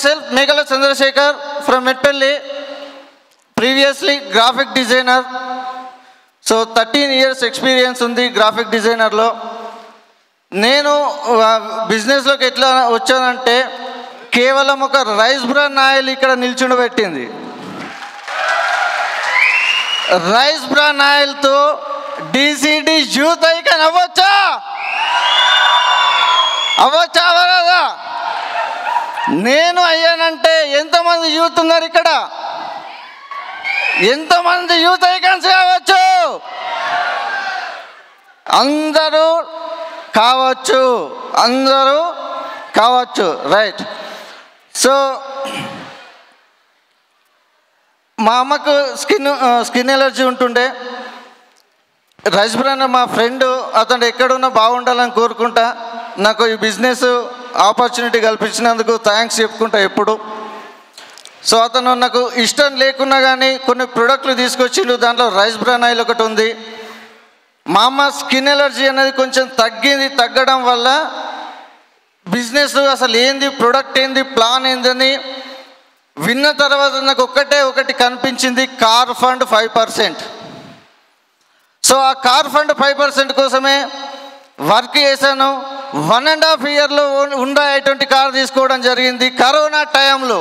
myself, Meghala Chandrasekhar from Medpelli, previously graphic designer. So 13 years experience undi graphic designer lo. నేను బిజినెస్లోకి ఎట్లా వచ్చానంటే కేవలం ఒక రైస్ బ్రాన్ ఆయిల్ ఇక్కడ నిల్చుండబెట్టింది. రైస్ బ్రాన్ ఆయిల్తో డిసిడి యూత్ ఐకాన్ అవ్వచ్చా అవ్వదా? నేను అయ్యానంటే ఎంతమంది యూత్ ఉన్నారు ఇక్కడ? ఎంతమంది యూత్ ఐకాన్స్ కావచ్చు? అందరూ కావచ్చు. రైట్. సో మా అమ్మకు స్కిన్ ఎలర్జీ ఉంటుండే. రైస్ బ్రాన్ మా ఫ్రెండ్, అతను ఎక్కడున్నా బాగుండాలని కోరుకుంటా. నాకు ఈ బిజినెస్ ఆపర్చునిటీ కల్పించినందుకు థ్యాంక్స్ చెప్పుకుంటా ఎప్పుడు. సో అతను నాకు ఇష్టం లేకున్నా కానీ కొన్ని ప్రోడక్ట్లు తీసుకొచ్చిండు. దాంట్లో రైస్ బ్రాన్ ఆయిల్ ఒకటి ఉంది. మా అమ్మ స్కిన్ ఎలర్జీ అనేది కొంచెం తగ్గడం వల్ల బిజినెస్ అసలు ఏంది, ప్రోడక్ట్ ఏంది, ప్లాన్ ఏందని విన్న తర్వాత నాకు ఒకటి కనిపించింది, కార్ ఫండ్ 5%. సో ఆ కార్ ఫండ్ 5% కోసమే వర్క్ చేశాను. 1.5 ఇయర్లో ఉండా అటువంటి కార్ తీసుకోవడం జరిగింది. కరోనా టైంలో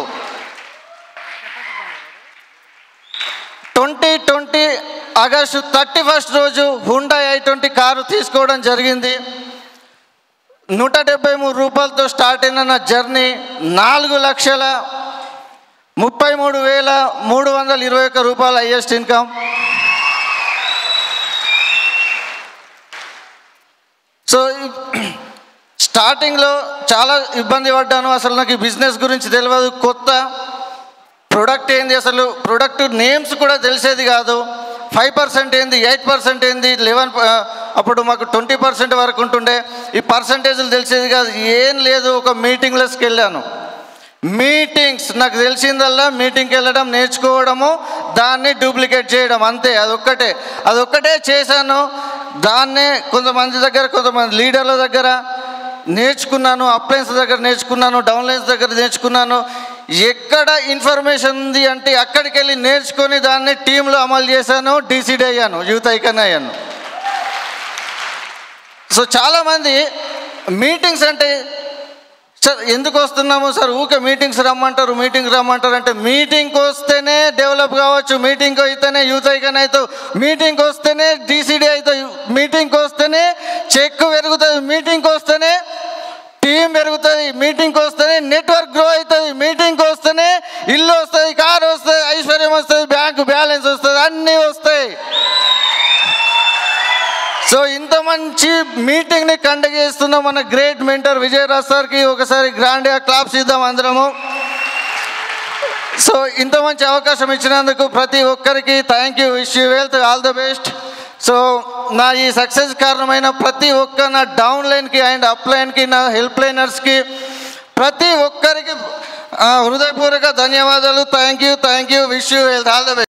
2020 ఆగస్టు 31 రోజు హుండా i20 కారు తీసుకోవడం జరిగింది. 173 రూపాయలతో స్టార్ట్ అయిన నా జర్నీ 4,33,321 రూపాయలు హైయెస్ట్ ఇన్కమ్. సో స్టార్టింగ్లో చాలా ఇబ్బంది పడ్డాను. అసలు నాకు ఈ బిజినెస్ గురించి తెలియదు, కొత్త ప్రొడక్ట్ ఏంది, అసలు ప్రొడక్ట్ నేమ్స్ కూడా తెలిసేది కాదు. 5% ఏంది, 8% ఏంది, 11 అప్పుడు మాకు 20% వరకు ఉంటుండే. ఈ పర్సంటేజ్లు తెలిసేది కాదు, ఏం లేదు. ఒక మీటింగ్లకి వెళ్ళాను. మీటింగ్స్ నాకు తెలిసిందల్లా మీటింగ్కి వెళ్ళడం, నేర్చుకోవడము, దాన్ని డూప్లికేట్ చేయడం, అంతే. అదొక్కటే చేశాను. దాన్నే కొంతమంది లీడర్ల దగ్గర నేర్చుకున్నాను, అప్లయన్స్ దగ్గర నేర్చుకున్నాను, డౌన్లైన్స్ దగ్గర నేర్చుకున్నాను. ఎక్కడ ఇన్ఫర్మేషన్ ఉంది అంటే అక్కడికి వెళ్ళి నేర్చుకొని దాన్ని టీంలో అమలు చేశాను. డిసిడి అయ్యాను, యూత్ ఐకాన్ అయ్యాను. సో చాలామంది మీటింగ్స్ అంటే, సార్ ఎందుకు వస్తున్నాము సార్, ఊకే మీటింగ్ రమ్మంటారు అంటే, మీటింగ్కి వస్తేనే డెవలప్ కావచ్చు, మీటింగ్కి అయితేనే యూత్ ఐకాన్ అవుతావు, మీటింగ్కి వస్తేనే డిసిడి అవుతావు, మీటింగ్కి వస్తేనే చెక్ పెరుగుతుంది, మీటింగ్కి వస్తేనే టీం పెరుగుతుంది, మీటింగ్కి వస్తేనే నెట్వర్క్ గ్రో అవుతుంది, మీటింగ్కి వస్తేనే ఇల్లు వస్తుంది, కారు వస్తుంది, ఐశ్వర్యం వస్తుంది, బ్యాంకు బ్యాలెన్స్ వస్తుంది, అన్నీ వస్తాయి. సో ఇంత మంచి మీటింగ్ని కండక్ట్ చేస్తున్న మన గ్రేట్ మెంటర్ విజయరాజ్ సార్కి ఒకసారి గ్రాండ్గా క్లాప్స్ ఇద్దాం అందరము. సో ఇంత మంచి అవకాశం ఇచ్చినందుకు ప్రతి ఒక్కరికి thank you. Wish you wealth, all the best. So నా ఈ సక్సెస్ కారణమైన ప్రతి ఒక్క నా డౌన్లైన్కి అండ్ అప్లైన్కి, నా హెల్ప్ లైనర్స్కి, ప్రతి ఒక్కరికి హృదయపూర్వక ధన్యవాదాలు. Thank you. Wish you wealth, all the best.